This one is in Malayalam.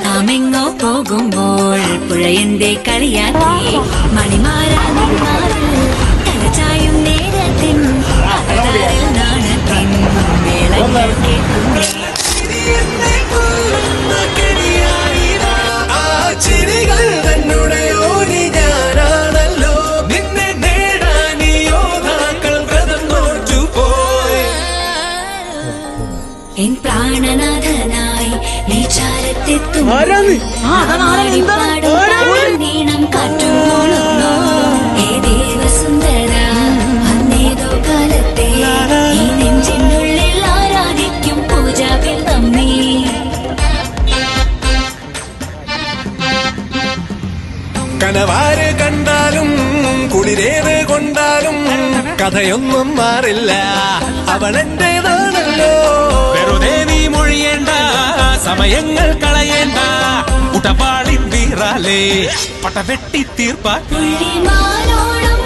നാമെങ്ങോ പോകുമ്പോൾ പുഴയന്റെ കളിയാക്കി മണിമാരാനും തലചായും നേരത്തിൻ നാണത്തിൻ മേളങ്ങൾ കേൾക്കുന്നേ. എൻ പ്രാണനാഥനായി നീ ചാരത്തെത്തും നീണം കാറ്റും ഏ ദേവസുന്ദര അന്നേതോ കാലത്തെ ഈ നെഞ്ചിനുള്ളിൽ ആരാധിക്കും പൂജാവിൽ നമ്മീ. കനവാര് കണ്ടാലും കുളിരേത് കൊണ്ടാലും കഥയൊന്നും മാറില്ല, അവളെന്റേതാണല്ലോ. വെറുതെ നീ മൊഴിയേണ്ട, സമയങ്ങൾ കളയേണ്ട, ഉടപാളി വീറാലേ പടവെട്ടി തീർപ്പാ. പുള്ളിമാനോളം